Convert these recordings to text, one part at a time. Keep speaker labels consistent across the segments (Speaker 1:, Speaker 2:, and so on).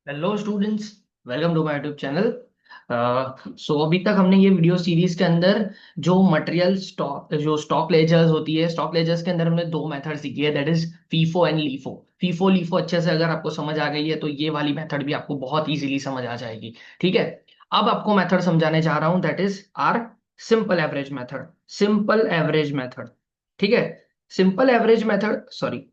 Speaker 1: Hello students, welcome to my YouTube channel. So अभी तक हमने ये वीडियो सीरीज के अंदर जो मटेरियल स्टॉक जो स्टॉक लेजर्स होती है, स्टॉक लेजर्स के अंदर हमने दो मेथड सीखी है, that is FIFO and LIFO. FIFO LIFO अच्छे से अगर आपको समझ आ गई है तो ये वाली मेथड भी आपको बहुत इजीली समझ आ जाएगी। ठीक है। अब आपको मेथड समझाने जा रहा हूं, that is our simple average method. Simple average method. ठीक है। Simple average method, sorry,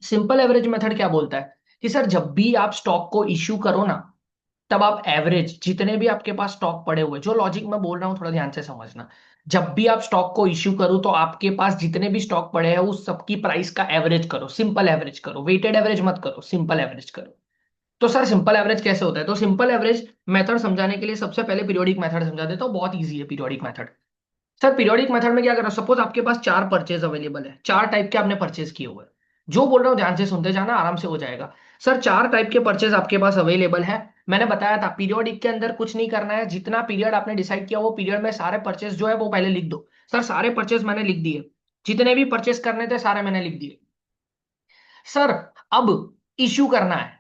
Speaker 1: simple average method क्या बोलता है कि सर जब भी आप स्टॉक को इश्यू करो ना, तब आप एवरेज जितने भी आपके पास स्टॉक पड़े हुए, जो लॉजिक मैं बोल रहा हूं थोड़ा ध्यान से समझना। जब भी आप स्टॉक को इश्यू करो तो आपके पास जितने भी स्टॉक पड़े हैं उस सबकी प्राइस का एवरेज करो, सिंपल एवरेज करो, वेटेड एवरेज मत करो, सिंपल एवरेज करो। तो सर सिंपल एवरेज कैसे होता है? तो सिंपल एवरेज मेथड समझाने के लिए सबसे पहले पीरियोडिक मेथड समझा देता हूँ, बहुत ईजी है periodic method. Sir periodic method में क्या करो, सपोज आपके पास चार परचेज अवेलेबल है, चार टाइप के आपने परचेज किए हुए हैं। जो बोल रहा हूँ ध्यान से सुनते जाना, आराम से हो जाएगा। सर चार टाइप के परचेज आपके पास अवेलेबल है। मैंने बताया था पीरियोडिक के अंदर कुछ नहीं करना है, जितना पीरियड आपने डिसाइड किया वो पीरियड में सारे परचेज जो है वो पहले लिख दो। सर सारे परचेज मैंने लिख दिए, जितने भी परचेज करने थे सारे मैंने लिख दिए। सर अब इश्यू करना है,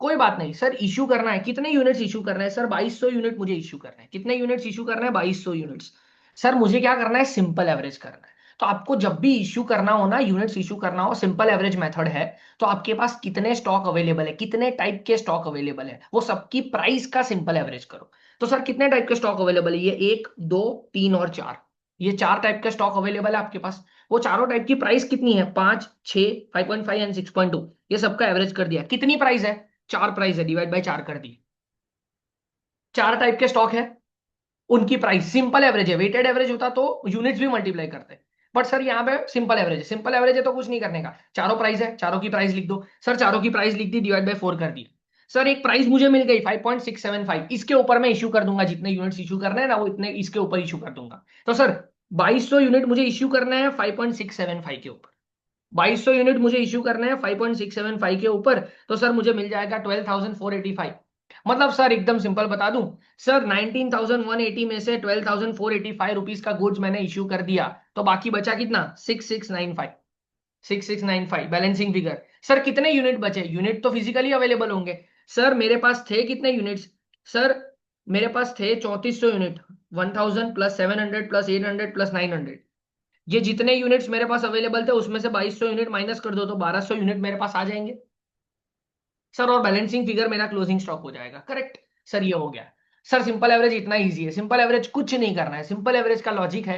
Speaker 1: कोई बात नहीं सर, इश्यू करना है, कितने यूनिट्स इश्यू करना है? सर 2200 यूनिट मुझे इश्यू करना है। कितने यूनिट्स इश्यू करना है? 2200 यूनिट्स। सर मुझे क्या करना है? सिंपल एवरेज करना है। तो आपको जब भी इश्यू करना हो ना, यूनिट्स इश्यू करना हो, सिंपल एवरेज मेथड है। तो आपके पास कितने स्टॉक अवेलेबल है, कितने टाइप के स्टॉक अवेलेबल है, वो सबकी प्राइस का सिंपल एवरेज करो। तो सर कितने टाइप के स्टॉक अवेलेबल है? ये एक, दो, तीन और चार। ये चार टाइप के स्टॉक अवेलेबल है आपके पास। वो चारों टाइप की प्राइस कितनी है? 5, 6, 5.5 एंड 6.2। ये सबका एवरेज कर दिया। कितनी प्राइस है? चार प्राइस है, डिवाइड बाय चार कर दी। चार टाइप के स्टॉक है, उनकी प्राइस सिंपल एवरेज है। वेटेड एवरेज होता तो यूनिट्स भी मल्टीप्लाई करते। बट सर यहाँ पे सिंपल एवरेज है, सिंपल एवरेज है तो कुछ नहीं करने का, चारों प्राइस है, चारों की प्राइस लिख दो। सर चारों की प्राइस लिख दी, डिवाइड बाय फोर कर दी। सर एक प्राइस मुझे मिल गई 5.675, इसके ऊपर मैं इश्यू कर दूंगा, जितने यूनिट्स इश्यू करने हैं ना वो इतने इसके ऊपर इश्यू कर दूंगा। तो सर 2200 यूनिट मुझे इश्यू करना है 5.675 के ऊपर। 2200 यूनिट मुझे इश्यू करने हैं 5.675 के ऊपर। तो सर मुझे मिल जाएगा 12,485। मतलब सर एकदम सिंपल बता दूं, सर 19,180 में से 12,485 रुपीज का गुड्स मैंने इश्यू कर दिया, तो बाकी बचा कितना? 6695। 6695 बैलेंसिंग फिगर। सर कितने यूनिट बचे? यूनिट तो फिजिकली अवेलेबल होंगे। सर मेरे पास थे कितने यूनिट्स? सर मेरे पास थे 3400 यूनिट। 1000 plus 700 plus 800 plus 900। ये जितने यूनिट्स मेरे पास अवेलेबल थे उसमें से 2200 यूनिट माइनस कर दो तो 1200 यूनिट मेरे पास आ जाएंगे। सर और बैलेंसिंग फिगर मेरा क्लोजिंग स्टॉक हो जाएगा। करेक्ट। सर ये हो गया। सर सिंपल एवरेज इतना इजी है, सिंपल एवरेज कुछ नहीं करना है। सिंपल एवरेज का लॉजिक है,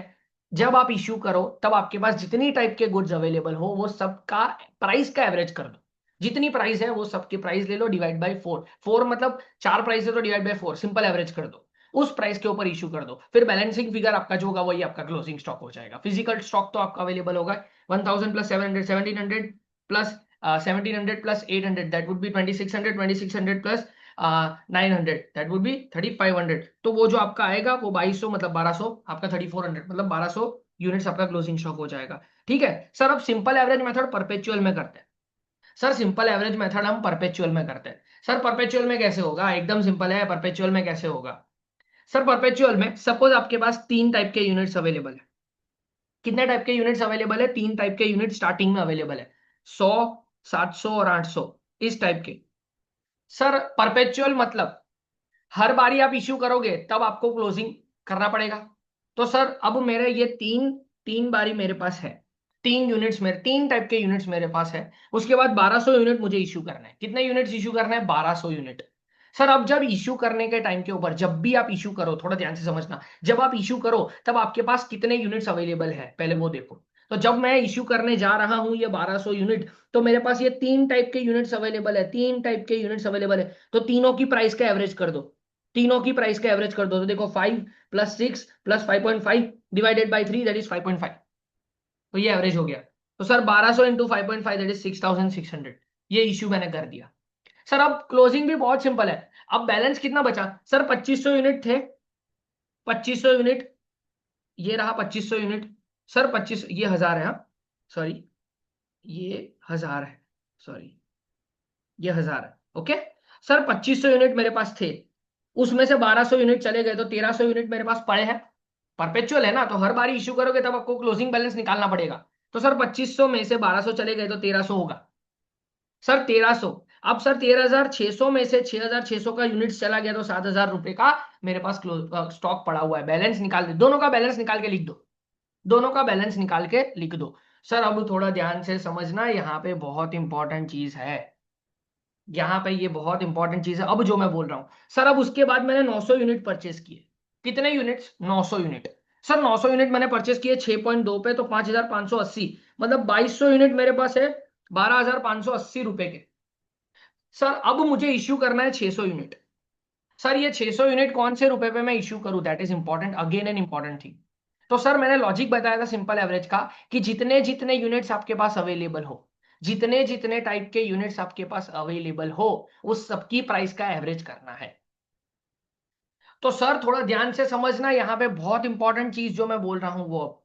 Speaker 1: जब आप इश्यू करो तब आपके पास जितनी टाइप के गुड्स अवेलेबल हो वो सबका प्राइस का एवरेज कर दो। जितनी प्राइस है वो सबकी प्राइस ले लो, डिवाइड बाय फोर। फोर मतलब चार प्राइस है तो divide by four, simple average कर दो। उस प्राइस के ऊपर इश्यू कर दो, फिर बैलेंसिंग फिगर आपका जो होगा वही आपका क्लोजिंग स्टॉक हो जाएगा। फिजिकल स्टॉक तो आपका अवेलेबल होगा 1000 plus 700, 1700 plus 1700 plus 800, that would be 2600, 2600 plus 900, that would be 3500। तो वो जो आपका आएगा वो 2200 मतलब 1200, आपका 3400 मतलब 1200 यूनिट्स आपका क्लोजिंग स्टॉक हो जाएगा। ठीक है। सर अब सिंपल एवरेज मेथड परपेचुअल में करते हैं। सर सिंपल एवरेज मेथड हम परपेचुअल में करते हैं। सर परपेचुअल में कैसे होगा? एकदम सिंपल है, परपेचुअल में कैसे होगा? सर परपेचुअल में सपोज आपके पास तीन टाइप के यूनिट्स अवेलेबल है। कितने टाइप के यूनिट्स अवेलेबल है? तीन टाइप के यूनिट स्टार्टिंग में अवेलेबल है, 100, 700 और 800, इस टाइप के। सर परपेचुअल मतलब हर बारी आप इश्यू करोगे तब आपको क्लोजिंग करना पड़ेगा। तो सर अब मेरे ये तीन तीन बारी मेरे पास है, तीन यूनिट्स मेरे, तीन टाइप के यूनिट्स मेरे पास है। उसके बाद 1200 यूनिट मुझे इश्यू करना है। कितने यूनिट्स इश्यू करना है? 1200 यूनिट। सर अब जब इश्यू करने के टाइम के ऊपर, जब भी आप इश्यू करो, थोड़ा ध्यान से समझना, जब आप इश्यू करो तब आपके पास कितने यूनिट्स अवेलेबल है पहले वो देखो। तो जब मैं इश्यू करने जा रहा हूं ये 1200 यूनिट, तो मेरे पास ये तीन टाइप के यूनिट्स अवेलेबल है, तीन टाइप के यूनिट्स अवेलेबल है। तो तीनों की प्राइस का एवरेज कर दो, तीनों की प्राइस का एवरेज कर दो। तो देखो 5 plus 6 plus 5.5 divided by 3 that is 5.5। तो ये एवरेज हो गया। तो सर 1200 इंटू 5.5 दैट इज 6600। ये इश्यू मैंने कर दिया। सर अब क्लोजिंग भी बहुत सिंपल है। अब बैलेंस कितना बचा? सर 2500 यूनिट थे, 2500 यूनिट, ये रहा 2500 यूनिट। सर 25, ये हजार है, हाँ सॉरी, ये हजार है, सॉरी, ये हजार है। ओके। सर 2500 यूनिट मेरे पास थे, उसमें से 1200 यूनिट चले गए तो 1300 यूनिट मेरे पास पड़े हैं। परपेचुअल है ना, तो हर बार इश्यू करोगे तब आपको क्लोजिंग बैलेंस निकालना पड़ेगा। तो सर 2500 में से 1200 चले गए तो 1300 होगा। सर 1300, अब सर 13,600 में से 6,600 का यूनिट चला गया तो 7,000 रुपए का मेरे पास स्टॉक पड़ा हुआ है। बैलेंस निकाल दे, दोनों का बैलेंस निकाल के लिख दो, दोनों का बैलेंस निकाल के लिख दो। सर अब थोड़ा ध्यान से समझना, यहाँ पे बहुत इंपॉर्टेंट चीज है, यहाँ पे ये बहुत इंपॉर्टेंट चीज है अब जो मैं बोल रहा हूँ। सर अब उसके बाद मैंने 900 यूनिट परचेस किए। कितने यूनिट्स? 900 यूनिट। सर 900 यूनिट मैंने परचेस किए 6.2 पे, तो 5,580, मतलब 2200 यूनिट मेरे पास है 12,580 रुपए के। सर अब मुझे इश्यू करना है 600 यूनिट। सर ये 600 यूनिट कौन से रुपए पे मैं इश्यू करूं, that is important, again an important thing. तो सर मैंने लॉजिक बताया था सिंपल एवरेज का, कि जितने जितने यूनिट्स आपके पास अवेलेबल हो, जितने जितने टाइप के यूनिट्स आपके पास अवेलेबल हो, उस सबकी प्राइस का एवरेज करना है। तो सर थोड़ा ध्यान से समझना, यहाँ पे बहुत इंपॉर्टेंट चीज जो मैं बोल रहा हूं वो अब।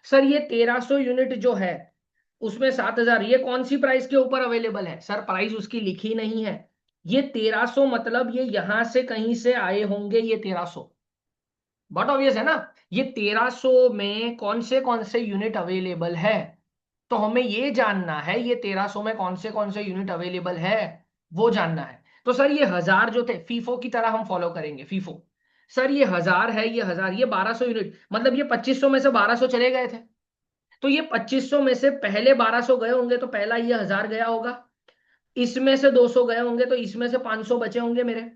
Speaker 1: सर ये 1300 यूनिट जो है, उसमें 7,000 ये कौन सी प्राइस के ऊपर अवेलेबल है? सर प्राइस उसकी लिखी नहीं है। ये 1300 मतलब ये यहां से कहीं से आए होंगे ये 1300, बट ऑब्वियस है ना। ये 1300 में कौन से यूनिट अवेलेबल है, तो हमें ये जानना है ये 1300 में कौन से यूनिट अवेलेबल है, वो जानना है। तो सर ये 1000 जो थे फीफो की तरह हम फॉलो करेंगे, फीफो। सर ये 1000 है, ये 1000, ये 1200 यूनिट, मतलब ये 2500 में से 1200 चले गए थे। तो ये 2500 में से पहले 1200 गए होंगे, तो पहला ये 1000 गया होगा, इसमें से 200 गए होंगे, तो इसमें से 500 बचे होंगे मेरे,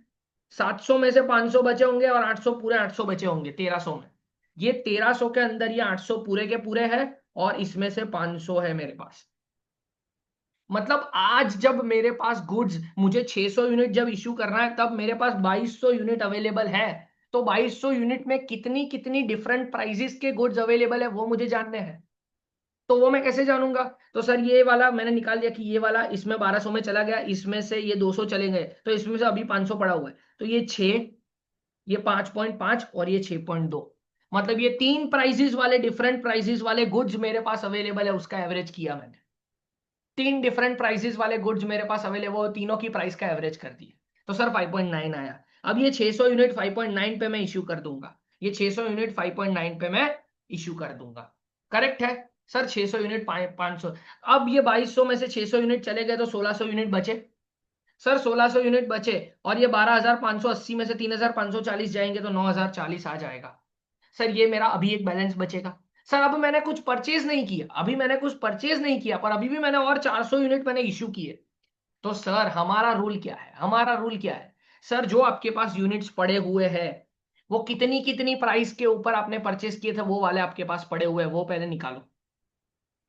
Speaker 1: 700 में से 500 बचे होंगे, और 800 पूरे 800 बचे होंगे 1300 में। ये 1300 के अंदर ये 800 पूरे के पूरे है, और इसमें से 500 है मेरे पास। मतलब आज जब मेरे पास गुड्स, मुझे 600 यूनिट जब इश्यू करना है, तब मेरे पास 2200 यूनिट अवेलेबल है। तो 2200 यूनिट में कितनी कितनी डिफरेंट प्राइजेस के गुड्स अवेलेबल है वो मुझे जानने हैं। तो वो मैं कैसे जानूंगा? तो सर ये वाला मैंने निकाल दिया कि ये वाला इसमें 1200 में चला गया, इसमें से ये 200 चले गए, तो इसमें से अभी 500 पड़ा हुआ है, तो ये 6, ये 5.5 और ये 6.2, मतलब ये तीन प्राइजेस वाले, डिफरेंट प्राइजेस वाले गुड्स मेरे पास अवेलेबल है, उसका एवरेज किया मैंने। तीन डिफरेंट प्राइसेस वाले गुड्स मेरे पास अवेलेबल, तीनों की प्राइस का एवरेज कर दिया, तो सर 5.9 आया। अब ये 600 यूनिट 5.9 पे मैं इश्यू कर दूंगा, ये 600 यूनिट 5.9 पे मैं इश्यू कर दूंगा। करेक्ट है सर? 600 यूनिट 500। अब ये 2200 में से 600 यूनिट चले गए तो 1600 यूनिट बचे। सर 1600 यूनिट बचे, और ये 12,580 में से 3,540 जाएंगे तो 9,040 आ जाएगा। सर ये मेरा अभी एक बैलेंस बचेगा। सर अब मैंने कुछ परचेज नहीं किया, अभी मैंने कुछ परचेज नहीं किया, पर अभी भी मैंने और 400 यूनिट मैंने इश्यू किए। तो सर हमारा रूल क्या है, हमारा रूल क्या है? सर जो आपके पास यूनिट्स पड़े हुए हैं, वो कितनी कितनी प्राइस के ऊपर आपने परचेज किए थे, वो वाले आपके पास पड़े हुए हैं, वो पहले निकालो।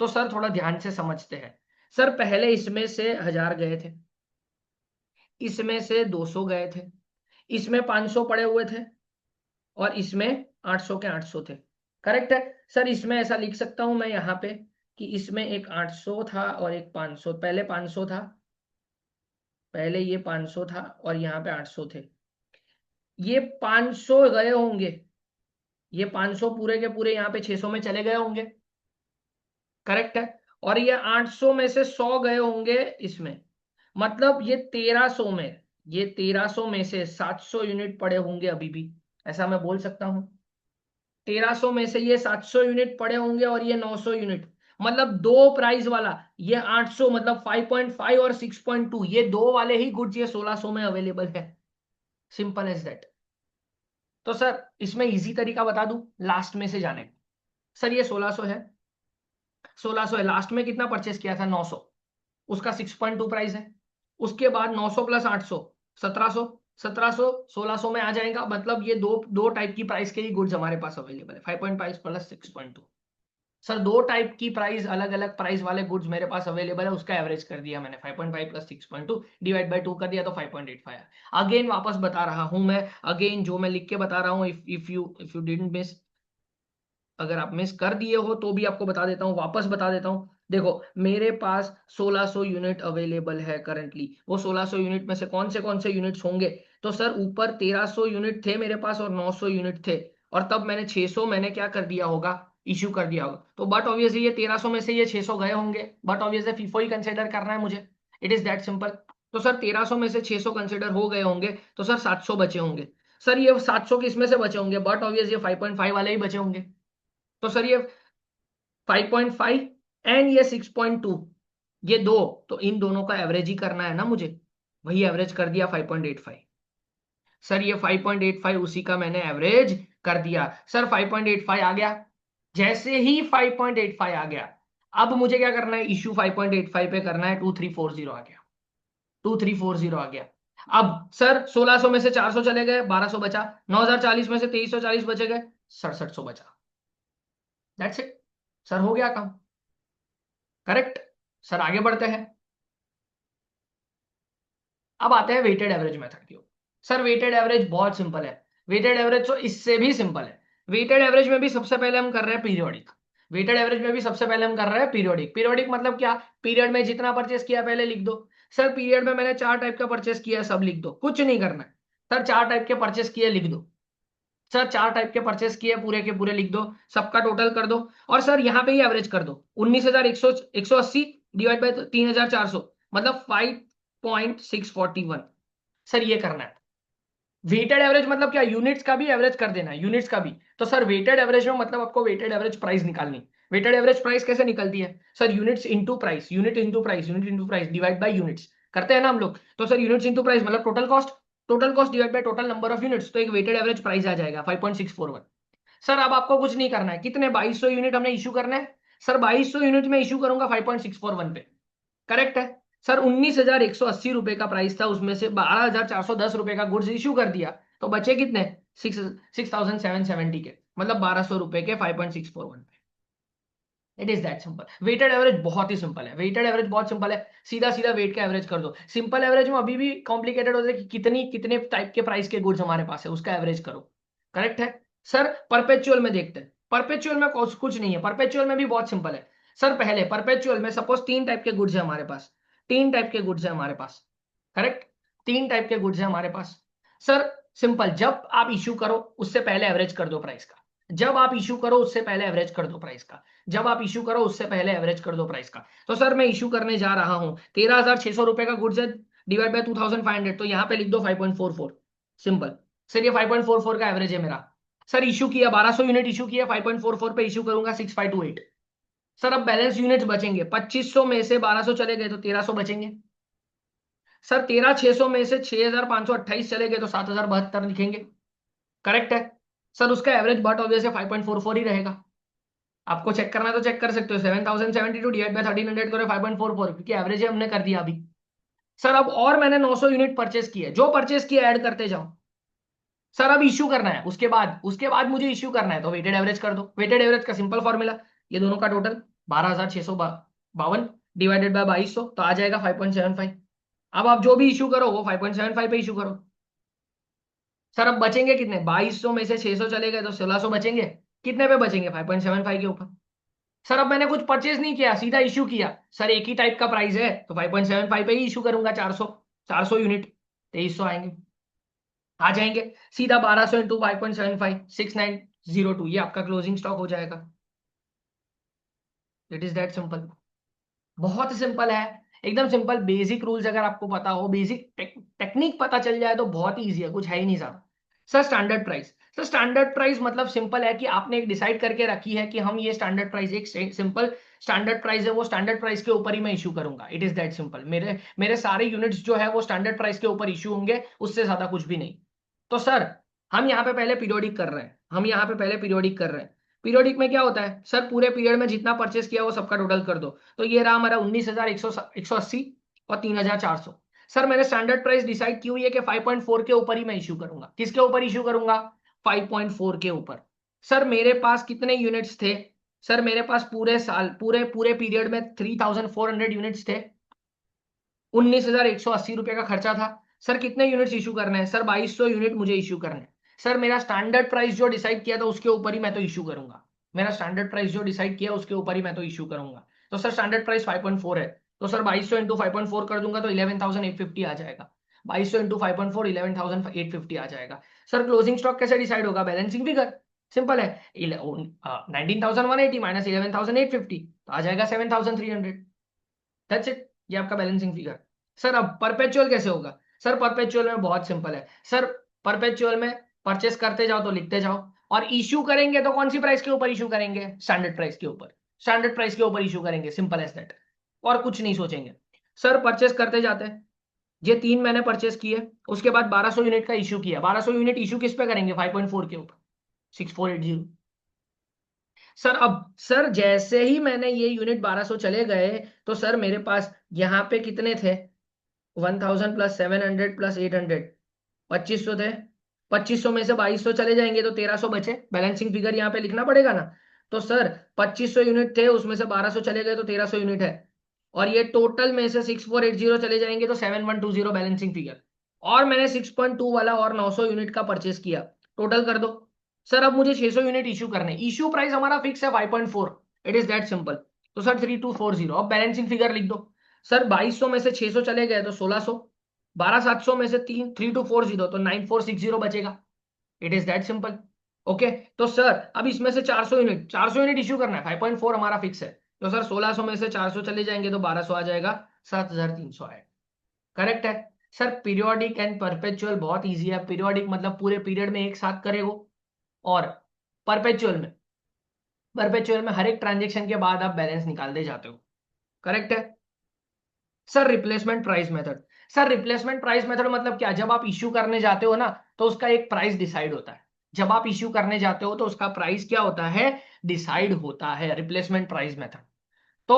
Speaker 1: तो सर थोड़ा ध्यान से समझते हैं। सर पहले इसमें से 1000 गए थे, इसमें से 200 गए थे, इसमें 500 पड़े हुए थे, और इसमें 800 के 800 थे। करेक्ट है सर? इसमें ऐसा लिख सकता हूं मैं यहाँ पे, कि इसमें एक 800 था और एक 500, पहले 500 था, पहले ये 500 था, और यहाँ पे 800 थे। ये 500 गए होंगे, ये 500 पूरे के पूरे यहाँ पे 600 में चले गए होंगे। करेक्ट है? और ये 800 में से 100 गए होंगे इसमें, मतलब ये 1300 में, ये 1300 में से 700 यूनिट पड़े होंगे अभी भी, ऐसा मैं बोल सकता हूं। 1300 में से ये 700 यूनिट पड़े होंगे, और ये 900 यूनिट, मतलब दो प्राइस वाला, ये 800 मतलब 5.5 और 6.2, ये दो वाले ही गुड्स ये 1600 में अवेलेबल है। Simple as that. तो सर इसमें इजी तरीका बता दूं लास्ट में से जाने का। सर ये 1600 है, 1600 है, लास्ट में कितना परचेस किया था? 900, उसका 6.2 प्राइस है। उसके बाद 900 प्लस 800, 1700, 1700 1600 में आ जाएगा, मतलब ये दो दो टाइप की प्राइस के ही गुड्स हमारे पास अवेलेबल है, 5.5 प्लस 6.2। सर दो टाइप की प्राइस, अलग अलग प्राइस वाले गुड्स मेरे पास अवेलेबल है, उसका एवरेज कर दिया मैंने, 5.5 प्लस 6.2 डिवाइड बाई 2 कर दिया, तो 5.85 अगेन वापस बता रहा हूं मैं, अगेन जो मैं लिख के बता रहा हूं, इफ यू डिडंट मिस, अगर आप मिस कर दिए हो तो भी आपको बता देता हूँ, वापस बता देता हूँ। देखो मेरे पास 1600 यूनिट अवेलेबल है करंटली, वो 1600 यूनिट में से कौन से यूनिट्स होंगे? तो सर ऊपर 1300 यूनिट थे मेरे पास और 900 यूनिट थे, और तब मैंने 600 मैंने क्या कर दिया होगा, इश्यू कर दिया होगा। तो बट ऑब्वियसली ये 1300 में से ये 600 गए होंगे, but obviously FIFO he consider करना है मुझे, इट इज दैट सिंपल। तो सर 1300 में से 600 कंसिडर हो गए होंगे, तो सर 700 बचे होंगे। सर ये 700 किस में से बचे होंगे? बट ऑब्वियस ये 5.5 वाले ही बचे होंगे। तो सर ये 5.5 एंड ये 6.2, ये दो, तो इन दोनों का एवरेज ही करना है ना मुझे। वही एवरेज कर दिया 5.85। सर ये 5.85 उसी का मैंने एवरेज कर दिया। सर 5.85 आ गया। जैसे ही 5.85 आ गया, अब मुझे क्या करना है, इश्यू 5.85 पे करना है। 2340 आ गया, 2340 आ गया। अब सर 1600 में से 400 चले गए, 1200 बचा। 9040 में से 2340 बचे गए, 6700 बचा। That's it. सर हो गया काम। करेक्ट। सर आगे बढ़ते हैं। अब आते हैं वेटेड एवरेज मेथड की ओर। सर वेटेड एवरेज बहुत सिंपल है। वेटेड एवरेज तो इससे भी सिंपल है। वेटेड एवरेज में भी सबसे पहले हम कर रहे हैं पीरियोडिक। वेटेड एवरेज में भी सबसे पहले हम कर रहे हैं पीरियोडिक। पीरियोडिक मतलब क्या? पीरियड में जितना परचेस किया पहले लिख दो। सर पीरियड में मैंने 4 टाइप का परचेस किया है, सब लिख दो, कुछ नहीं करना है। सर 4 टाइप के परचेस किए लिख दो। सर 4 टाइप के परचेस किए पूरे के पूरे लिख दो। सबका टोटल कर दो। और सर यहाँ पे ही एवरेज कर दो। 19,180 डिवाइड बाई 3,400, मतलब 5.641। सर ये करना है। वेटेड एवरेज मतलब क्या? यूनिट्स का भी एवरेज कर देना है, यूनिट्स का भी। तो सर वेटेड एवरेज में मतलब आपको वेटेड एवरेज प्राइस निकालनी। वेटेड एवरेज प्राइस कैसे निकलती है? Sir units into price, unit into price, unit into price divide by units करते हैं ना हम लोग। तो सर यूनिट्स इंटू प्राइस मतलब total cost, total cost divide by total number of units, तो एक वेटेड एवरेज प्राइस आ जाएगा 5.641। सर अब आपको कुछ नहीं करना है। कितने? 2200 यूनिट हमने इशू करना है। सर 2200 यूनिट में इशू करूंगा 5.641 पे। करेक्ट है। सर 19,180 रुपए का प्राइस था, उसमें से 12,410 रुपए का गुड्स इशू कर दिया, तो बचे कितने? 6,770 के, मतलब 1200 रुपए के 5.641 पे। It is that simple. Weighted average बहुत ही सिंपल है। वेटेड एवरेज बहुत सिंपल है। सीधा सीधा वेट का एवरेज कर दो। सिंपल एवरेज में अभी भी कॉम्प्लिकेटेड होता है कि कितनी कितने टाइप के प्राइस के गुड्स हमारे पास है, उसका एवरेज करो। करेक्ट है। सर परपेचुअल में देखते हैं। परपेचुअल में कुछ नहीं है। परपेचुअल में भी बहुत सिंपल है। सर पहले परपेचुअल में सपोज 3 टाइप के गुड्स है हमारे पास। 3 टाइप के गुड्स है हमारे पास। करेक्ट। 3 टाइप के गुड्स है हमारे पास। सर सिंपल, जब आप इश्यू करो उससे पहले एवरेज कर दो प्राइस का। जब आप इश्यू करो उससे पहले एवरेज कर दो प्राइस का। जब आप इश्यू करो उससे पहले एवरेज कर दो प्राइस का। तो सर मैं इश्यू करने जा रहा हूं, 13,600 रुपए का गुड्स है, डिवाइड बाय 2,500, तो यहां पे लिख दो 5.44। सिंपल। सर ये 5.44 का एवरेज है मेरा। सर इशू किया 1200 यूनिट इशू किया, 5.44 पे इशू करूंगा 6528। सर अब बैलेंस यूनिट्स बचेंगे 2500 में से 1200 चले गए तो 1300 बचेंगे। सर 13,600 में से 6,528 चले गए तो 7,072 लिखेंगे। करेक्ट है। सर उसका एवरेज बट ऑब्वियसली 5.44 ही रहेगा। आपको चेक करना है तो चेक कर सकते हो। 7,072 डिवाइड बाय 1300 करो 5.44, क्योंकि एवरेज हमने कर दिया अभी। सर अब और मैंने 900 यूनिट परचेस किए, जो परचेस किए ऐड करते जाओ। सर अब इश्यू करना है, उसके बाद मुझे इश्यू करना है, तो वेटेड एवरेज कर दो। वेटेड एवरेज का सिंपल फॉर्मूला, ये दोनों का टोटल 12,652 डिवाइडेड बाय 2200, तो आ जाएगा 5.75। अब आप जो भी इश्यू करो वो 5.75 पे इश्यू करो। सर अब बचेंगे कितने? 2200 में से 600 चले गए तो 1600 बचेंगे। कितने पे बचेंगे? 5.75 के ऊपर। सर अब मैंने कुछ परचेज नहीं किया, सीधा इश्यू किया। सर एक ही टाइप का प्राइस है तो 5.75 पे ही इश्यू करूंगा। 400, 400 यूनिट, 2300 आएंगे, आ जाएंगे। सीधा 1200 इंटू 5.75, 6902, ये आपका क्लोजिंग स्टॉक हो जाएगा। It is that simple. बहुत सिंपल है, एकदम सिंपल। बेसिक रूल्स अगर आपको पता हो, बेसिक टेक्निक पता चल जाए तो बहुत ही ईजी है, कुछ है ही नहीं साहब। Sir standard price. Sir standard price मतलब सिंपल है कि आपने एक डिसाइड करके रखी है कि हम ये स्टैंडर्ड प्राइस, एक सिंपल स्टैंडर्ड प्राइस है, वो स्टैंडर्ड प्राइस के ऊपर ही मैं इशू करूंगा। It is that simple. मेरे मेरे सारे यूनिट्स जो है वो स्टैंडर्ड प्राइस के ऊपर इशू होंगे, उससे ज्यादा कुछ भी नहीं। तो सर हम यहाँ पे पहले पीरियोडिक कर रहे हैं, हम यहाँ पे पहले पीरियोडिक कर रहे हैं। पीरियोडिक में क्या होता है? सर पूरे पीरियड में जितना परचेस किया वो सबका टोटल कर दो। तो ये रहा हमारा 19,180 और 3,400। सर मैंने स्टैंडर्ड प्राइस डिसाइड की हुई है कि 5.4 के ऊपर ही मैं इश्यू करूंगा। किसके ऊपर इश्यू करूंगा? 5.4 के ऊपर। सर मेरे पास कितने यूनिट्स थे? सर मेरे पास पूरे साल, पूरे पूरे पीरियड में 3,400 यूनिट्स थे। 19,180 रुपए का खर्चा था। सर कितने यूनिट्स इशू करने हैं? सर 2200 यूनिट मुझे इशू करने हैं। सर मेरा स्टैंडर्ड प्राइस जो डिसाइड किया था उसके ऊपर ही मैं तो इशू करूंगा। मेरा स्टैंडर्ड प्राइस जो डिसाइड किया उसके ऊपर ही मैं तो इशू करूंगा। तो सर स्टैंडर्ड प्राइस 5.4 है, तो सर 2200 इंटू 5.4 कर दूंगा तो 11,850 आ जाएगा। 2200 इंटू 5.4, 11,850 आ जाएगा। सर क्लोजिंग स्टॉक कैसे डिसाइड होगा? Balancing figure. सिंपल है। 19,180 माइनस 11,850, तो आ जाएगा 7,300। दैट्स इट, ये आपका बैलेंसिंग फिगर। सर अब परपेचुअल कैसे होगा? सर परपेचुअल में बहुत सिंपल है। सर परपेचुअल में परचेस करते जाओ तो लिखते जाओ, और इश्यू करेंगे तो कौन सी प्राइस के ऊपर इश्यू करेंगे? स्टैंडर्ड प्राइस के ऊपर। स्टैंडर्ड प्राइस के ऊपर इश्यू करेंगे, सिंपल एज दैट, और कुछ नहीं सोचेंगे। सर परचेस करते जाते हैं, ये 3 मैंने परचेस किए, उसके बाद 1200 यूनिट का इशू किया। 1200 यूनिट इशू किस पे करेंगे? 5.4 के ऊपर, 6480। सर अब सर जैसे ही मैंने ये यूनिट 1200 चले गए, तो सर मेरे पास यहाँ पे कितने थे? 1000 प्लस 700 प्लस 800, 2500 थे। 2500 में से 2200 चले जाएंगे तो 1300 बचे। बैलेंसिंग फिगर यहाँ पे लिखना पड़ेगा ना। तो सर 2500 यूनिट थे, उसमें से 1200 चले गए तो 1300 यूनिट है। और ये टोटल में से 6480 चले जाएंगे तो 7120 बैलेंसिंग फिगर। और मैंने 6.2 वाला और 900 यूनिट का परचेस किया। टोटल कर दो। सर अब मुझे 600 यूनिट इशू करने, इशू प्राइस हमारा फिक्स है 5.4। It is that simple. तो सर 3240, अब बैलेंसिंग फिगर लिख दो। सर 2200 में से 600 चले गए तो 1600। 12700 में से 3240 तो 9460 बचेगा। It is that simple. Okay. तो सर अब इसमें से 400 यूनिट इशू करना है, 5.4 हमारा फिक्स है। तो सर 1600 में से 400 चले जाएंगे तो 1200 आ जाएगा, 7300 आएगा। करेक्ट है। सर पीरियोडिक एंड परपेचुअल बहुत इजी है। पीरियोडिक मतलब पूरे पीरियड में एक साथ करे वो, और परपेचुअल में हर एक ट्रांजेक्शन के बाद आप बैलेंस निकालते जाते हो। करेक्ट है। Sir replacement price method. Sir replacement price method मतलब क्या? जब आप इश्यू करने जाते हो ना, तो उसका एक प्राइस डिसाइड होता है। जब आप इश्यू करने जाते हो तो उसका प्राइस क्या होता है? डिसाइड होता है, रिप्लेसमेंट प्राइस मेथड। तो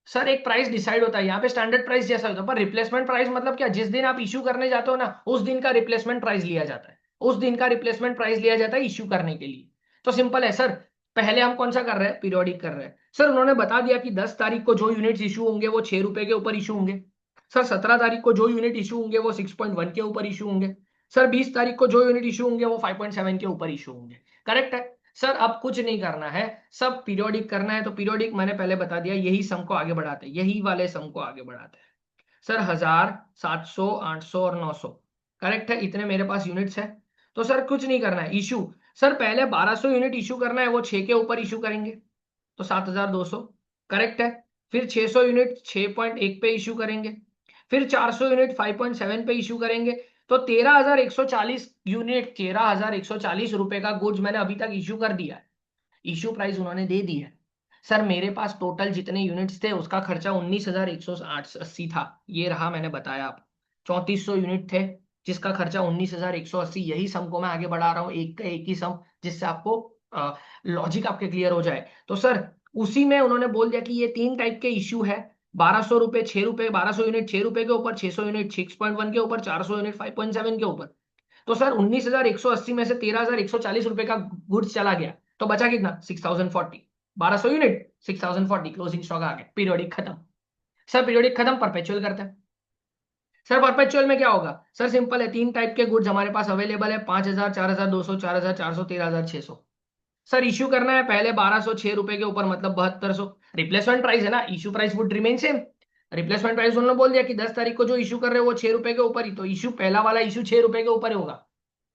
Speaker 1: सर एक प्राइस डिसाइड होता है, यहाँ पे स्टैंडर्ड प्राइस जैसा होता है, पर रिप्लेसमेंट प्राइस मतलब क्या? जिस दिन आप इश्यू करने जाते हो ना, उस दिन का रिप्लेसमेंट प्राइस लिया जाता है। उस दिन का रिप्लेसमेंट प्राइस लिया जाता है इश्यू करने के लिए। तो सिंपल है सर। पहले हम कौन सा कर रहे हैं? पीरियोडिक कर रहे हैं। सर उन्होंने बता दिया कि 10 तारीख को जो यूनिट्स इशू होंगे वो 6 रुपए के ऊपर इशू होंगे। सर 17 तारीख को जो यूनिट इशू होंगे वो 6.1 के ऊपर इशू होंगे। सर 20 तारीख को जो यूनिट इशू होंगे वो 5.7 के ऊपर इशू होंगे। करेक्ट है। सर अब कुछ नहीं करना है, सब पीरियोडिक करना है। तो पीरियोडिक मैंने पहले बता दिया, यही सम को आगे बढ़ाते हैं, यही वाले सम को आगे बढ़ाते हैं। सर 1000, 700, 800 और 900। करेक्ट है, इतने मेरे पास यूनिट्स है। तो सर कुछ नहीं करना है, इशू। सर पहले 1200 यूनिट इशू करना है, वो 6 के ऊपर इशू करेंगे तो 7200। करेक्ट है। फिर 600 यूनिट 6.1 पे इशू करेंगे। फिर 400 यूनिट 5.7 पे इशू करेंगे। तो 13140 यूनिट, 13140 रुपए का गुड्स मैंने अभी तक इशू कर दिया है। इशू प्राइस उन्होंने दे दी है। सर मेरे पास टोटल जितने यूनिट्स थे उसका खर्चा 19,180 था। ये रहा, मैंने बताया आप। 3400 यूनिट थे जिसका खर्चा 19,180। यही सम को मैं आगे बढ़ा रहा हूँ, एक का एक ही सम, जिससे आपको लॉजिक आपके क्लियर हो जाए। तो सर उसी में उन्होंने बोल दिया कि ये 3 टाइप के इश्यू है। 1200 रुपए 6 रुपए, 1200 यूनिट 6 रुपए के ऊपर, 600 यूनिट 6.1 के ऊपर, 400 यूनिट 5.7 के ऊपर। तो सर 19,180 में से 13,140 रुपए का गुड्स चला गया, तो बचा कितना? 6,040। 1200 यूनिट 6,040, क्लोजिंग स्टॉक आ गया, पीरियोडिक खत्म। सर पीरियोडिक खत्म, परपेचुअल करते हैं। सर परपेचुअल में क्या होगा? सर सिंपल है, 3 टाइप के गुड्स हमारे पास अवेलेबल है, 5,000, 4,200, 4,400, 13,600। सर इश्यू करना है पहले 1200, 6 रुपए के ऊपर, मतलब 7200। रिप्लेसमेंट प्राइस है ना, issue price would remain same. Replacement price उन्होंने बोल दिया कि 10 तारीख को जो इश्यू कर रहे हो वो 6 रुपए के ऊपर ही, तो इश्यू पहला वाला इश्यू 6 रुपए के ऊपर ही होगा।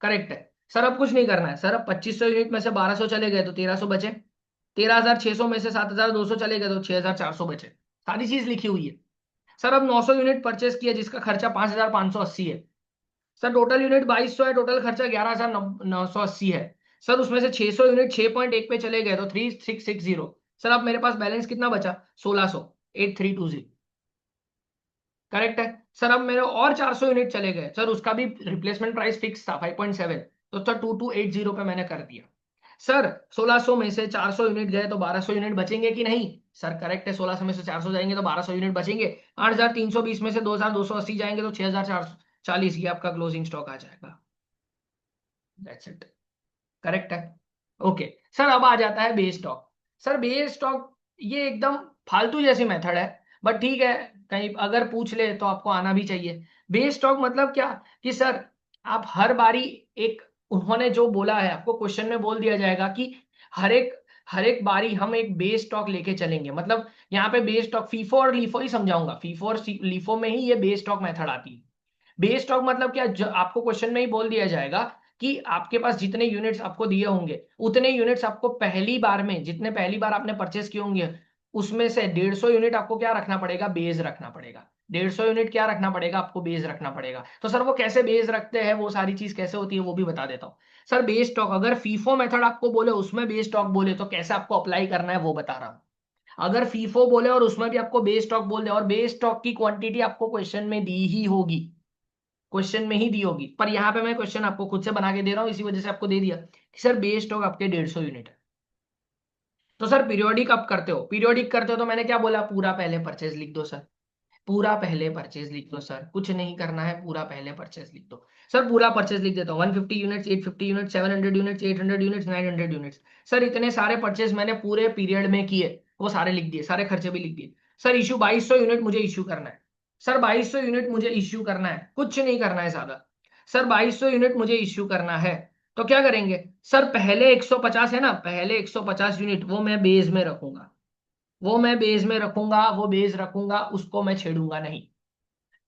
Speaker 1: करेक्ट है। सर अब कुछ नहीं करना है। सर अब 2500 यूनिट में से 1200 चले गए तो 1300 बचे। 13,600 में से 7,200 चले गए तो 6,400 बचे। सारी चीज लिखी हुई है। सर अब 900 यूनिट परचेस किया जिसका खर्चा 5,580 है। सर टोटल यूनिट 2200 है, टोटल खर्चा 11,980 है। सर उसमें से 600 यूनिट 6.1 पे चले गए तो 3660। सर अब मेरे पास बैलेंस कितना बचा? 1600, 8320। करेक्ट है। सर अब मेरे और 400 यूनिट चले गए, सर उसका भी रिप्लेसमेंट प्राइस फिक्स था 5.7, तो सर 2280 पे मैंने कर दिया। सर 1600 में से 400 यूनिट गए तो 1200 यूनिट बचेंगे कि नहीं? सर करेक्ट है, 1600 में से 400 जाएंगे तो 1200 यूनिट बचेंगे। 8,320 में से 2,280 जाएंगे तो 6,440, ये आपका क्लोजिंग स्टॉक आ जाएगा। That's it. करेक्ट है। ओके। सर अब आ जाता है base stock. Sir base stock ये एकदम फालतू जैसी मेथड है, बट ठीक है, कहीं अगर पूछ ले तो आपको आना भी चाहिए। बेस स्टॉक मतलब क्या? कि सर आप हर बारी एक, उन्होंने जो बोला है आपको क्वेश्चन में बोल दिया जाएगा कि हर एक हर एक बारी हम एक बेस स्टॉक लेके चलेंगे। मतलब यहाँ पे बेस स्टॉक, फीफो और लीफो ही समझाऊंगा। फीफो और लीफो में ही ये बेस स्टॉक मेथड आती है। बेस स्टॉक मतलब क्या? आपको क्वेश्चन में ही बोल दिया जाएगा कि आपके पास जितने यूनिट्स आपको दिए होंगे, उतने यूनिट्स आपको पहली बार में, जितने पहली बार आपने परचेस किए होंगे, उसमें से 150 यूनिट आपको क्या रखना पड़ेगा? बेस रखना पड़ेगा। 150 यूनिट क्या रखना पड़ेगा आपको? बेस रखना पड़ेगा। तो सर वो कैसे बेस रखते हैं, वो सारी चीज कैसे होती है वो भी बता देता हूँ। सर बेस स्टॉक अगर फीफो मेथड आपको बोले, उसमें बेस स्टॉक बोले, तो कैसे आपको अप्लाई करना है वो बता रहा हूँ। अगर फीफो बोले और उसमें भी आपको बेस स्टॉक बोल दे, और बेस स्टॉक की क्वांटिटी आपको क्वेश्चन में दी ही होगी, क्वेश्चन में ही दी होगी, पर यहाँ पे मैं क्वेश्चन आपको खुद से बना के दे रहा हूँ, इसी वजह से आपको दे दिया कि सर बेस स्टॉक आपके 150 यूनिट है। तो सर पीरियोडिक आप करते हो, पीरियोडिक करते हो तो मैंने क्या बोला, पूरा पहले परचेज लिख दो सर, पूरा पहले परचेज लिख दो सर, कुछ नहीं करना है, पूरा पहले परचेज लिख दो सर। पूरा परचेज लिख देता हूँ, 150 units, 850 units, 700 units, 800 units, 900 units. Sir इतने सारे परचेज मैंने पूरे पीरियड में किए, वो सारे लिख दिए, सारे खर्चे भी लिख दिए। सर इशू 2200 यूनिट मुझे इशू करना है, सर 2200 यूनिट मुझे इश्यू करना है, कुछ नहीं करना है ज्यादा। सर 2200 यूनिट मुझे इश्यू करना है, तो क्या करेंगे सर, पहले 150 है ना, पहले 150 यूनिट वो मैं बेस में रखूंगा, वो मैं बेस में रखूंगा, वो बेस रखूंगा, उसको मैं छेड़ूंगा नहीं।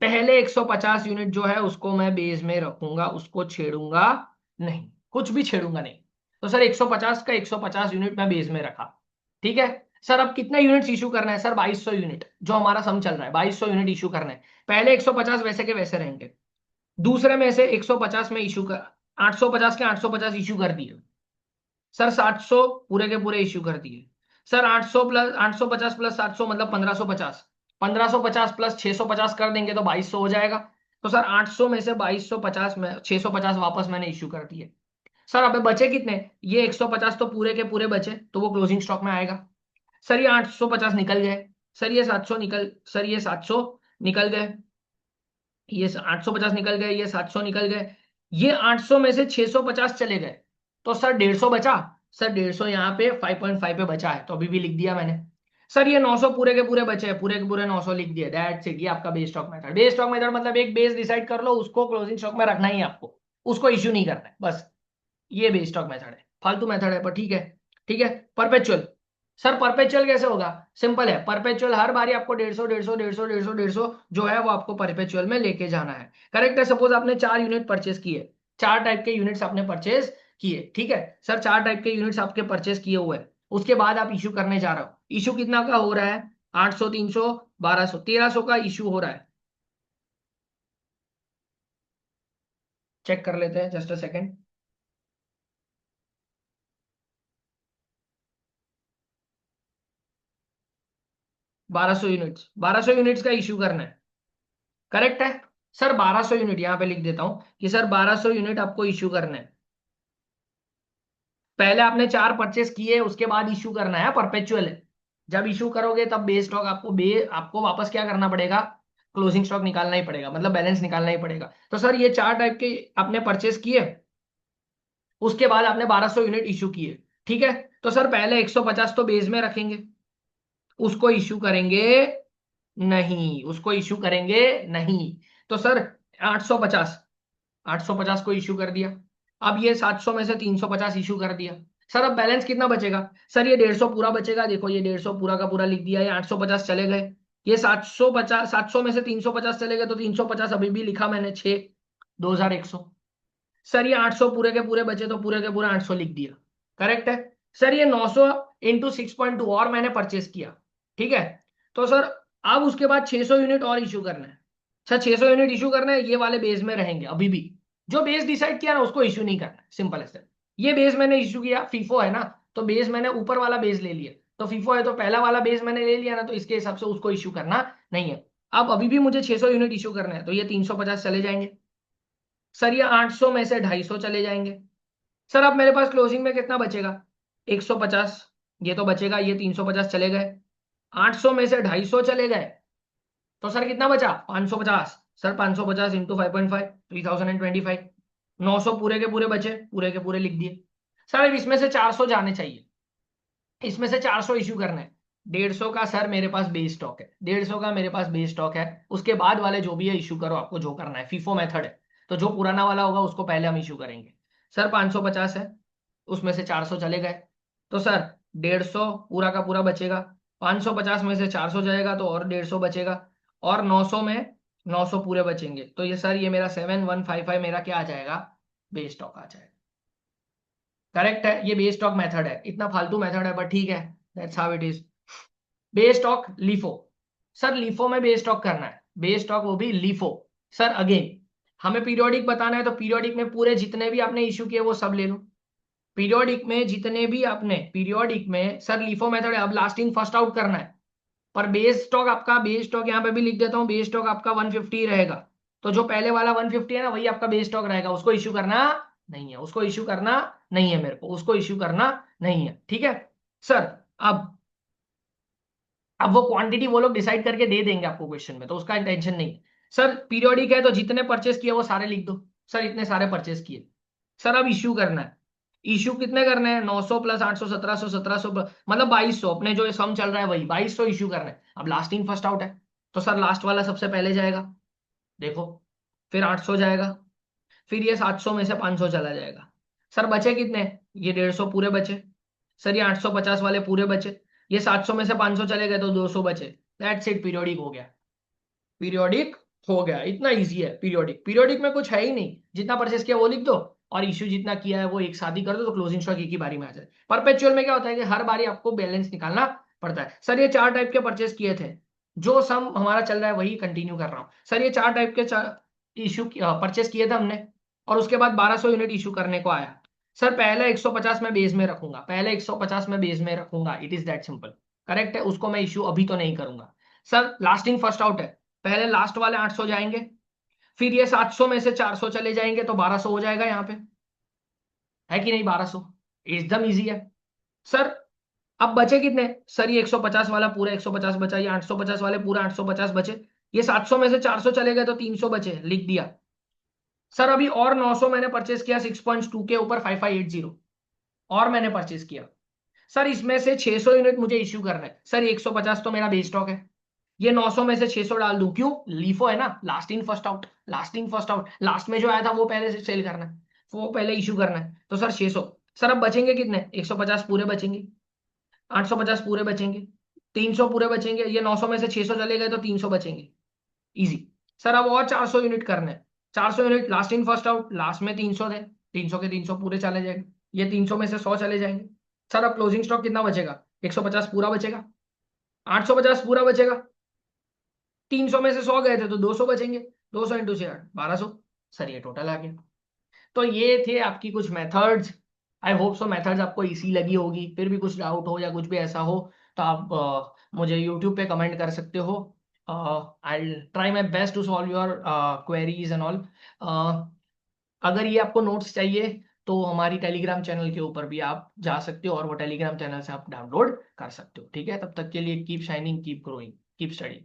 Speaker 1: पहले 150 यूनिट जो है उसको मैं बेस में रखूंगा, उसको छेड़ूंगा नहीं, कुछ भी छेड़ूंगा नहीं। तो सर 150 का 150 यूनिट मैं बेस में रखा, ठीक है। सर अब कितना यूनिट्स इशू करना है सर, 2200 यूनिट, जो हमारा सम चल रहा है 2200 यूनिट इशू करना है। पहले 150 वैसे के वैसे रहेंगे, दूसरे में से 150 में इशू कर, 850 के 850 इशू कर दिए सर, 700 पूरे के पूरे इशू कर दिए सर। 800 प्लस 850 प्लस 700 मतलब 1550, 1550 प्लस 650 कर देंगे तो 2200 हो जाएगा। तो सर 800 में से 2250 में 650 वापस मैंने इशू कर दिए। सर अब बचे कितने, ये 150 तो पूरे के पूरे बचे, तो वो क्लोजिंग स्टॉक में आएगा। सर ये 850 निकल गए, सर ये 700 निकल, सर ये 700 निकल गए, ये 850 निकल गए, ये 700 निकल गए, ये 800 में से 650 चले गए, तो सर 150 बचा। सर 150 यहाँ पे 5.5 पे बचा है, तो अभी भी लिख दिया मैंने। सर ये 900 पूरे के पूरे बचे हैं, पूरे के पूरे 900 लिख दिए, दैट्स इट। ये आपका base stock method, base stock method मतलब एक बेस डिसाइड कर लो, उसको क्लोजिंग स्टॉक में रखना ही है आपको, उसको इश्यू नहीं करना है बस। ये बेस स्टॉक मेथड है, फालतू मेथड है पर ठीक है, ठीक है। परपेचुअल, सर परपेचुअल कैसे होगा, सिंपल है, परपेचुअल हर बारी आपको 150 150 150 150 150 जो है वो आपको परपेचुअल में लेके जाना है। करेक्ट है। सपोज आपने 4 यूनिट परचेस किए, 4 टाइप के यूनिट्स आपने परचेस किए, ठीक है सर, 4 टाइप के यूनिट्स आपके परचेस किए हुए हैं, उसके बाद आप इशू करने जा रहे हो, इशू कितना का हो रहा है, 800, 300, 1200, 1300 का इशू हो रहा है। चेक कर लेते हैं, just a second. 1200 units, 1200 units का इशू करना है, करेक्ट है। सर 1200 यूनिट यहां पे लिख देता हूं कि सर 1200 यूनिट आपको इशू करना है। पहले आपने 4 परचेस किए, उसके बाद इशू करना है, परपेचुअल है। जब इशू करोगे तब बेस स्टॉक आपको वापस क्या करना पड़ेगा, क्लोजिंग स्टॉक निकालना ही पड़ेगा, मतलब बैलेंस निकालना ही पड़ेगा। तो सर ये 4 टाइप के आपने परचेस किए, उसके बाद आपने 1200 यूनिट इशू किए, ठीक है। तो सर पहले 150 तो बेस में रखेंगे, उसको इशू करेंगे नहीं, उसको इशू करेंगे नहीं। तो सर 850, 850 को इशू कर दिया। अब ये 700 में से 350 इशू कर दिया। सर अब बैलेंस कितना बचेगा, सर ये 150 पूरा बचेगा, देखो ये 150 पूरा का पूरा लिख दिया, ये 850 चले गए, ये 750, 700 में से 350 चले गए, तो 350 अभी भी लिखा मैंने 6, 2100। सर ये 800 पूरे के पूरे बचे, तो पूरे के पूरे 800 लिख दिया, करेक्ट है। सर ये 900 इंटू 6.2 और मैंने परचेस किया, ठीक है। तो सर अब उसके बाद 600 यूनिट और इशू करना है। सर 600 यूनिट इशू करना है, ये वाले बेस में रहेंगे अभी भी, जो बेस डिसाइड किया ना उसको इशू नहीं करना है, सिंपल है सर। ये बेस मैंने इशू किया, फीफो है ना, तो बेस मैंने ऊपर वाला बेस ले लिया, तो फीफो है तो पहला वाला बेस मैंने ले लिया ना, तो इसके हिसाब से उसको इशू करना नहीं है। अब अभी भी मुझे 600 यूनिट इशू करना है, तो ये 350 चले जाएंगे। सर ये 800 में से 250 चले जाएंगे। सर अब मेरे पास क्लोजिंग में कितना बचेगा, 150, ये तो बचेगा, ये 350 चले गए, 800 में से 250 चले गए, तो सर कितना बचा, 550। Sir 550 into 5.5, 3025। 900 पूरे के पूरे बचे, पूरे के पूरे लिख दिए। सर अब इसमें से 400 जाने चाहिए, इसमें से 400 इशू करना है। 150 का सर मेरे पास बेस स्टॉक है, 150 का मेरे पास बेस स्टॉक है, उसके बाद वाले जो भी है इशू करो, आपको जो करना है, फीफो मेथड है, तो जो पुराना वाला होगा उसको पहले हम इशू करेंगे। सर 550 है, उसमें से 400 चले गए, तो सर 150 पूरा का पूरा बचेगा, 550 में से 400 जाएगा तो और 150 बचेगा, और 900 में 900 पूरे बचेंगे, तो ये सर ये मेरा 7155 मेरा क्या आ जाएगा, बेस स्टॉक आ जाएगा। करेक्ट है, ये बेस स्टॉक मेथड है, इतना फालतू मेथड है, बट ठीक है, that's how it is. Base stock LIFO, sir LIFO में बेस स्टॉक करना है, बेस स्टॉक वो भी लीफो। सर अगेन हमें पीरियोडिक बताना है, तो पीरियोडिक में पूरे जितने भी आपने इशू किए वो सब ले लो, पीरियोडिक में जितने भी आपने, पीरियोडिक में सर लीफो मेथड है, अब लास्ट इन फर्स्ट आउट करना है। पर बेस स्टॉक आपका, बेस स्टॉक यहाँ पे भी लिख देता हूँ, बेस स्टॉक आपका 150 रहेगा, तो जो पहले वाला 150 है ना, वही आपका बेस स्टॉक रहेगा, उसको इश्यू करना नहीं है, उसको इश्यू करना नहीं है, मेरे को उसको इश्यू करना नहीं है, ठीक है सर। अब अब वो क्वांटिटी वो लोग डिसाइड करके दे देंगे आपको क्वेश्चन में, तो उसका टेंशन नहीं है सर। पीरियोडिक है तो जितने परचेस किए वो सारे लिख दो। सर इतने सारे परचेस किए। सर अब इश्यू करना है। इश्यू कितने करने हैं? 900 प्लस 800 1700, 1700 मतलब 2200, अपने जो सम चल रहा है वही 2200 इश्यू करना है। अब लास्ट इन फर्स्ट आउट है, तो सर लास्ट वाला सबसे पहले जाएगा, देखो। फिर 800 जाएगा, फिर ये 700 में से 500 चला जाएगा। सर बचे कितने? ये 150 पूरे बचे। सर ये 850 वाले पूरे बचे। ये 700 में से 500 चले गए तो 200 बचे। दैट्स इट, पीरियोडिक हो गया। पीरियोडिक हो गया, इतना इजी है पीरियोडिक। पीरियोडिक में कुछ है ही नहीं, जितना परचेस किया वो लिख दो, और इश्यू जितना किया है वो एक साथ ही कर दो, तो क्लोजिंग स्टॉक एक ही बारी में आ जाए। परपेचुअल में क्या होता है कि हर बारी आपको बैलेंस निकालना पड़ता है। सर ये 4 टाइप के परचेस किए थे, जो सम हमारा चल रहा है वही कंटिन्यू कर रहा हूँ। सर ये 4 टाइप के इशू परचेस किए थे हमने, और उसके बाद 1200 यूनिट इशू करने को आया। सर पहले 150 में बेस में रखूंगा, पहले 150 में बेस में रखूंगा, it is that simple. Correct है, उसको मैं इशू अभी तो नहीं करूंगा। सर लास्टिंग फर्स्ट आउट है, पहले लास्ट वाले 800 जाएंगे, फिर ये 700 में से 400 चले जाएंगे, तो 1200 हो जाएगा यहाँ पे, है कि नहीं? 1200 एकदम इजी है सर। अब बचे कितने? सर ये 150 वाला पूरा 150 बचा, ये 850 वाले पूरा 850 बचे, ये 700 में से 400 चले गए तो 300 बचे, लिख दिया। सर अभी और 900 मैंने परचेस किया 6.2 के ऊपर 5580, और मैंने परचेस किया। सर इसमें से 600 यूनिट मुझे इश्यू करना है। सर 150 तो मेरा बेस स्टॉक है, ये 900 में से 600 डाल दूं, क्यों? लीफो है ना, last in first out. Last in first out, last में जो आया था वो पहले से सेल करना है, वो पहले इशू करना है, तो सर 600। सर अब बचेंगे कितने? 150 पूरे बचेंगे, 850 पूरे बचेंगे, 300 पूरे बचेंगे, ये 900 में से 600 चले गए तो 300 बचेंगे, इजी। सर अब और 400 यूनिट करने हैं। 400 unit last in first out, last में 300 थे, 300 के 300 पूरे चले जाएंगे, ये 300 में से 100 चले जाएंगे। सर अब क्लोजिंग स्टॉक कितना बचेगा? 150 पूरा बचेगा, 850 पूरा बचेगा, 300 में से 100 गए थे तो 200 बचेंगे, 200 इंटू 6 1200। सर ये टोटल आ गया। तो ये थे आपकी कुछ methods. I hope so methods आपको इजी लगी होगी। फिर भी कुछ डाउट हो या कुछ भी ऐसा हो तो आप मुझे यूट्यूब पे कमेंट कर सकते हो। I try my best to solve your queries and all. अगर ये आपको नोट्स चाहिए तो हमारी टेलीग्राम चैनल के ऊपर भी आप जा सकते हो, और वो टेलीग्राम चैनल से आप डाउनलोड कर सकते हो। ठीक है, तब तक के लिए keep shining, keep growing, keep study.